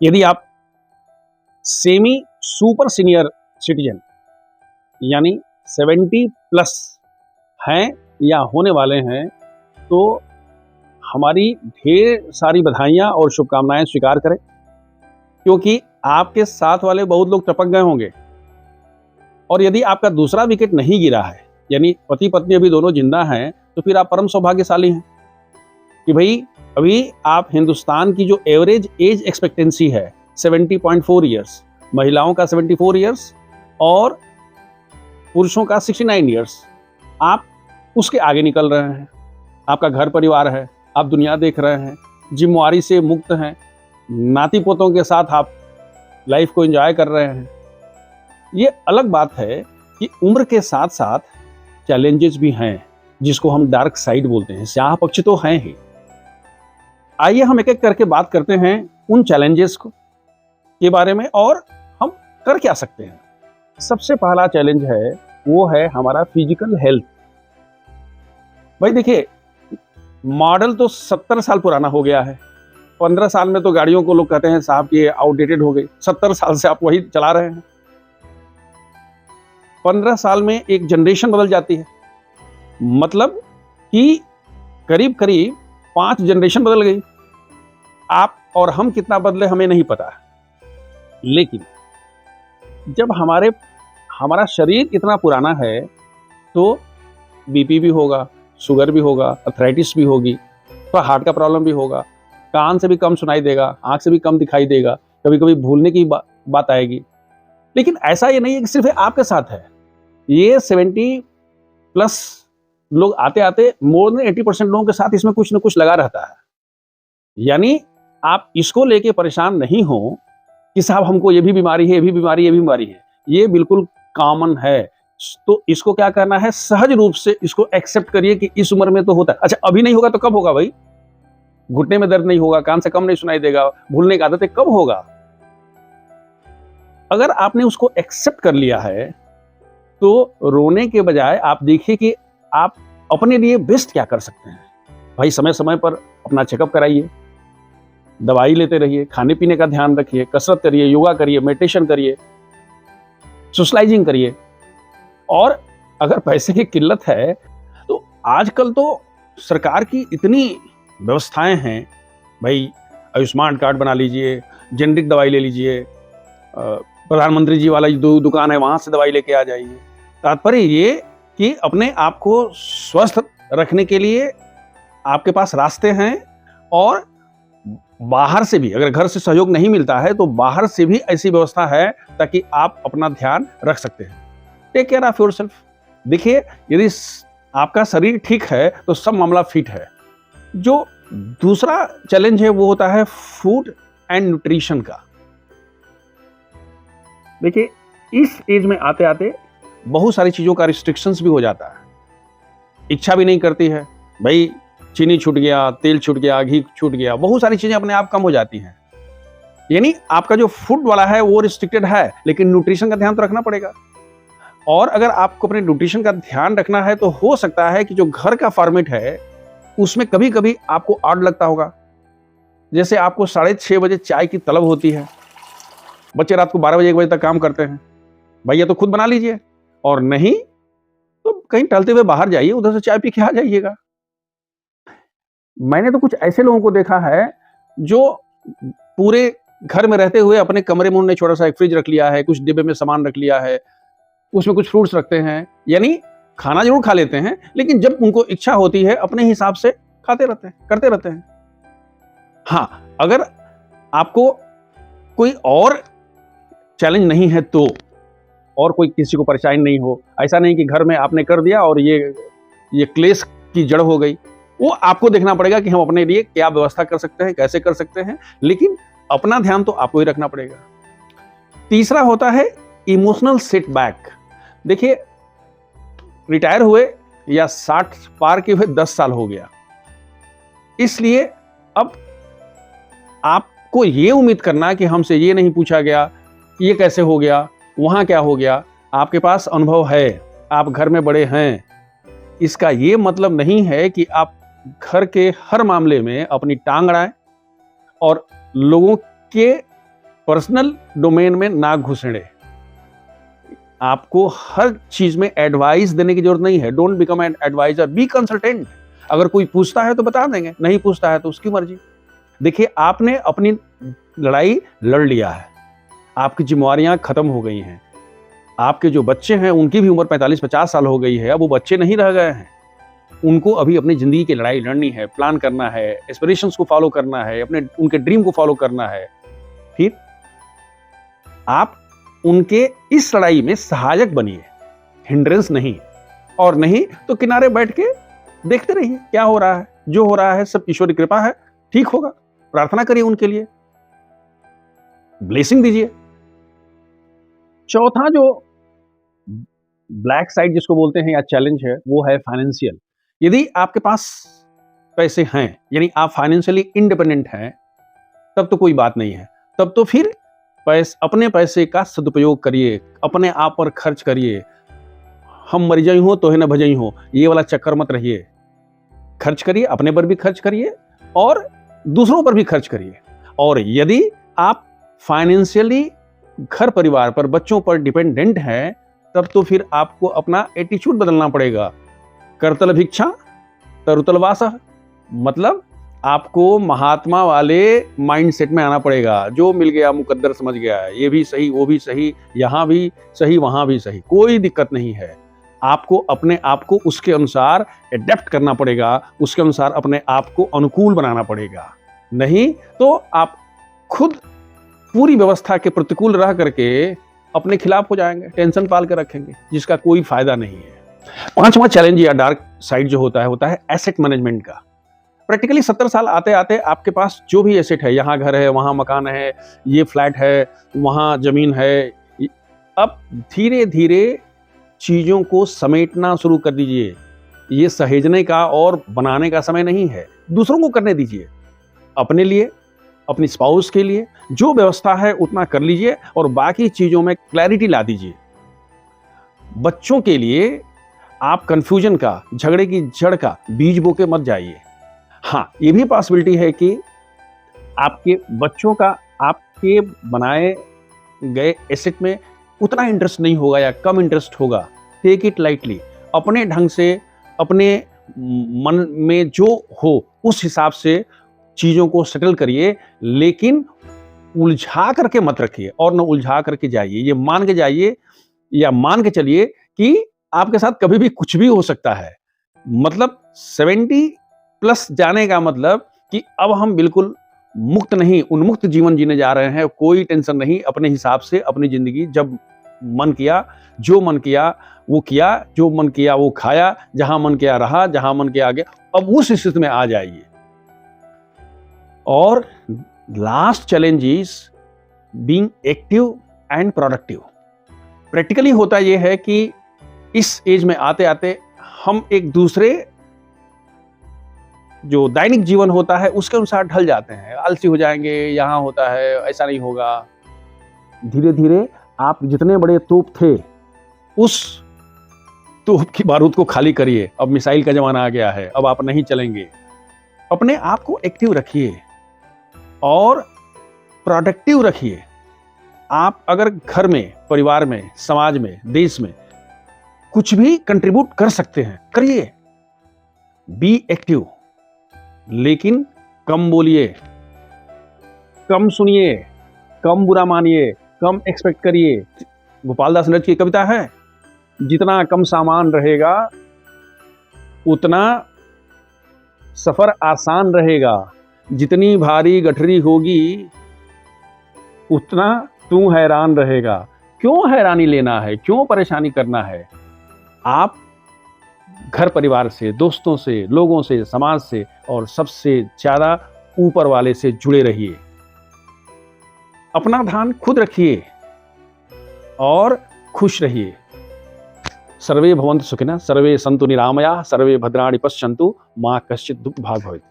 यदि आप semi super senior citizen यानी 70 प्लस हैं या होने वाले हैं, तो हमारी ढेर सारी बधाइयाँ और शुभकामनाएं स्वीकार करें, क्योंकि आपके साथ वाले बहुत लोग टपक गए होंगे। और यदि आपका दूसरा विकेट नहीं गिरा है, यानी पति पत्नी अभी दोनों जिंदा हैं, तो फिर आप परम सौभाग्यशाली हैं कि भाई अभी आप हिंदुस्तान की जो एवरेज एज एक्सपेक्टेंसी है 70.4 ईयर्स, महिलाओं का 74 ईयर्स और पुरुषों का 69 ईयर्स, आप उसके आगे निकल रहे हैं। आपका घर परिवार है, आप दुनिया देख रहे हैं, जिम्मेवारी से मुक्त हैं, नाती पोतों के साथ आप लाइफ को एंजॉय कर रहे हैं। ये अलग बात है कि उम्र के साथ साथ चैलेंजेस भी हैं, जिसको हम डार्क साइड बोलते हैं, स्याह पक्ष तो हैं ही। आइए हम एक एक करके बात करते हैं उन चैलेंजेस के बारे में और हम कर क्या सकते हैं। सबसे पहला चैलेंज है वो है हमारा फिजिकल हेल्थ। भाई देखिए, मॉडल तो 70 साल पुराना हो गया है। 15 साल में तो गाड़ियों को लोग कहते हैं साहब कि आउटडेटेड हो गई। 70 साल से आप वही चला रहे हैं। 15 साल में एक जनरेशन बदल जाती है, मतलब कि करीब करीब 5 जनरेशन बदल गई। आप और हम कितना बदले हमें नहीं पता, लेकिन जब हमारा शरीर इतना पुराना है तो बीपी भी होगा, शुगर भी होगा, अर्थराइटिस भी होगी, तो हार्ट का प्रॉब्लम भी होगा, कान से भी कम सुनाई देगा, आंख से भी कम दिखाई देगा, कभी कभी भूलने की बात आएगी। लेकिन ऐसा ये नहीं है कि सिर्फ आपके साथ है। ये 70 प्लस लोग आते आते मोर देन 80% लोगों के साथ इसमें कुछ ना कुछ लगा रहता है। यानी आप इसको लेके परेशान नहीं हो कि साहब हमको ये भी बीमारी है, ये भी बीमारी, ये भी बीमारी है। ये बिल्कुल कॉमन है। तो इसको क्या करना है, सहज रूप से इसको एक्सेप्ट करिए कि इस उम्र में तो होता है। अच्छा, अभी नहीं होगा तो कब होगा भाई? घुटने में दर्द नहीं होगा, कान से कम नहीं सुनाई देगा, भूलने की आदत है, कब होगा? अगर आपने उसको एक्सेप्ट कर लिया है तो रोने के बजाय आप देखिए कि आप अपने लिए बेस्ट क्या कर सकते हैं। भाई समय समय पर अपना चेकअप कराइए, दवाई लेते रहिए, खाने पीने का ध्यान रखिए, कसरत करिए, योगा करिए, मेडिटेशन करिए, सोशलाइजिंग करिए। और अगर पैसे की किल्लत है तो आजकल तो सरकार की इतनी व्यवस्थाएं हैं, भाई आयुष्मान कार्ड बना लीजिए, जेनरिक दवाई ले लीजिए, प्रधानमंत्री जी वाला जो दुकान है वहां से दवाई लेके आ जाइए। तात्पर्य ये कि अपने आप को स्वस्थ रखने के लिए आपके पास रास्ते हैं, और बाहर से भी, अगर घर से सहयोग नहीं मिलता है तो बाहर से भी ऐसी व्यवस्था है ताकि आप अपना ध्यान रख सकते हैं। Take care of yourself. देखिए, यदि आपका शरीर ठीक है तो सब मामला फिट है। जो दूसरा चैलेंज है वो होता है फूड एंड न्यूट्रिशन का। देखिए, इस एज में आते आते बहुत सारी चीजों का रिस्ट्रिक्शंस भी हो जाता है। इच्छा भी नहीं करती है, भाई चीनी छूट गया, तेल छूट गया, घी छूट गया, बहुत सारी चीजें अपने आप कम हो जाती हैं। यानी आपका जो फूड वाला है वो रिस्ट्रिक्टेड है, लेकिन न्यूट्रिशन का ध्यान तो रखना पड़ेगा। और अगर आपको अपने न्यूट्रिशन का ध्यान रखना है तो हो सकता है कि जो घर का फॉर्मेट है उसमें कभी कभी आपको ऑड लगता होगा। जैसे आपको 6:30 बजे चाय की तलब होती है, बच्चे रात को 12 बजे 1 बजे तक काम करते हैं, भैया तो खुद बना लीजिए, और नहीं तो कहीं टहलते हुए बाहर जाइए, उधर से चाय पी के आ जाइएगा। मैंने तो कुछ ऐसे लोगों को देखा है जो पूरे घर में रहते हुए अपने कमरे में उन्होंने छोटा सा एक फ्रिज रख लिया है, कुछ डिब्बे में सामान रख लिया है, उसमें कुछ फ्रूट्स रखते हैं। यानी खाना जरूर खा लेते हैं, लेकिन जब उनको इच्छा होती है अपने हिसाब से खाते रहते हैं, करते रहते हैं। हाँ, अगर आपको कोई और चैलेंज नहीं है तो, और कोई किसी को परेशानी नहीं हो, ऐसा नहीं कि घर में आपने कर दिया और ये क्लेश की जड़ हो गई, वो आपको देखना पड़ेगा कि हम अपने लिए क्या व्यवस्था कर सकते हैं, कैसे कर सकते हैं, लेकिन अपना ध्यान तो आपको ही रखना पड़ेगा। तीसरा होता है इमोशनल सेटबैक। देखिए, रिटायर हुए या 60 पार के हुए 10 साल हो गया, इसलिए अब आपको ये उम्मीद करना कि हमसे ये नहीं पूछा गया, ये कैसे हो गया, वहां क्या हो गया। आपके पास अनुभव है, आप घर में बड़े हैं, इसका ये मतलब नहीं है कि आप घर के हर मामले में अपनी टांग अड़ाएं और लोगों के पर्सनल डोमेन में ना घुसेड़े। आपको हर चीज में एडवाइस देने की जरूरत नहीं है। Don't become an advisor, be consultant. अगर कोई पूछता है तो बता देंगे, नहीं पूछता है तो उसकी मर्जी। देखिए, आपने अपनी लड़ाई लड़ लिया है, आपकी जिम्मेवारियां खत्म हो गई हैं। आपके जो बच्चे हैं उनकी भी उम्र 45-50 साल हो गई है। अब वो बच्चे नहीं रह गए हैं, उनको अभी अपनी जिंदगी की लड़ाई लड़नी है, प्लान करना है, एस्पिरेशंस को फॉलो करना है, अपने उनके ड्रीम को फॉलो करना है। फिर आप उनके इस लड़ाई में सहायक बनिए, हिंड्रेंस नहीं। और नहीं तो किनारे बैठ के देखते रहिए क्या हो रहा है। जो हो रहा है सब ईश्वर की कृपा है, ठीक होगा। प्रार्थना करिए उनके लिए, ब्लेसिंग दीजिए। चौथा जो ब्लैक साइड जिसको बोलते हैं या चैलेंज है, वो है फाइनेंशियल। यदि आपके पास पैसे हैं, यानी आप फाइनेंशियली इंडिपेंडेंट हैं, तब तो कोई बात नहीं है। तब तो फिर अपने पैसे का सदुपयोग करिए, अपने आप पर खर्च करिए। हम मर जाई हो तो है ना भजई हो, ये वाला चक्कर मत रहिए। खर्च करिए, अपने पर भी खर्च करिए और दूसरों पर भी खर्च करिए। और यदि आप फाइनेंशियली घर परिवार पर, बच्चों पर डिपेंडेंट हैं, तब तो फिर आपको अपना एटीट्यूड बदलना पड़ेगा। करतल भिक्षा तरुतल वासः, मतलब आपको महात्मा वाले माइंडसेट में आना पड़ेगा। जो मिल गया मुकद्दर समझ गया है, ये भी सही वो भी सही, यहाँ भी सही वहां भी सही, कोई दिक्कत नहीं है। आपको अपने आप को उसके अनुसार एडेप्ट करना पड़ेगा, उसके अनुसार अपने आप को अनुकूल बनाना पड़ेगा। नहीं तो आप खुद पूरी व्यवस्था के प्रतिकूल रह करके अपने खिलाफ हो जाएंगे, टेंशन पाल के रखेंगे, जिसका कोई फायदा नहीं है। पांचवा चैलेंज या डार्क साइड जो होता है एसेट मैनेजमेंट का। प्रैक्टिकली 70 साल आते आते आपके पास जो भी एसेट है, यहाँ घर है, वहाँ मकान है, ये फ्लैट है, वहाँ जमीन है, अब धीरे धीरे चीज़ों को समेटना शुरू कर दीजिए। ये सहेजने का और बनाने का समय नहीं है, दूसरों को करने दीजिए। अपने लिए, अपनी स्पाउस के लिए जो व्यवस्था है उतना कर लीजिए और बाकी चीज़ों में क्लैरिटी ला दीजिए। बच्चों के लिए आप कंफ्यूजन का, झगड़े की जड़ का बीज बो के मत जाइए। हाँ, ये भी पॉसिबिलिटी है कि आपके बच्चों का आपके बनाए गए एसेट में उतना इंटरेस्ट नहीं होगा या कम इंटरेस्ट होगा। टेक इट लाइटली, अपने ढंग से, अपने मन में जो हो उस हिसाब से चीज़ों को सेटल करिए, लेकिन उलझा करके मत रखिए और न उलझा करके जाइए। ये मान के जाइए या मान के चलिए कि आपके साथ कभी भी कुछ भी हो सकता है। मतलब 70+ जाने का मतलब कि अब हम बिल्कुल मुक्त नहीं, उन्मुक्त जीवन जीने जा रहे हैं। कोई टेंशन नहीं, अपने हिसाब से अपनी जिंदगी, जब मन किया, जो मन किया वो किया, जो मन किया वो खाया, जहां मन किया रहा, जहां मन किया गया। अब उस स्थिति में आ जाइए। और last challenge is being active and productive. Practically होता यह है कि इस एज में आते आते हम एक दूसरे जो दैनिक जीवन होता है उसके अनुसार ढल जाते हैं, आलसी हो जाएंगे, यहाँ होता है ऐसा नहीं होगा। धीरे धीरे आप जितने बड़े तोप थे उस तोप की बारूद को खाली करिए। अब मिसाइल का जमाना आ गया है, अब आप नहीं चलेंगे। अपने आप को एक्टिव रखिए और प्रोडक्टिव रखिए। आप अगर घर में, परिवार में, समाज में, देश में कुछ भी कंट्रीब्यूट कर सकते हैं, करिए। बी एक्टिव, लेकिन कम बोलिए, कम सुनिए, कम बुरा मानिए, कम एक्सपेक्ट करिए। गोपाल दास नरज की कविता है, जितना कम सामान रहेगा उतना सफर आसान रहेगा, जितनी भारी गठरी होगी उतना तू हैरान रहेगा। क्यों हैरानी लेना है, क्यों परेशानी करना है? आप घर परिवार से, दोस्तों से, लोगों से, समाज से और सबसे ज्यादा ऊपर वाले से जुड़े रहिए। अपना ध्यान खुद रखिए और खुश रहिए। सर्वे भवन्तु सुखिनः, सर्वे सन्तु निरामयाः, सर्वे भद्राणि पश्यन्तु, मा कश्चित् दुःखभाग् भवेत्।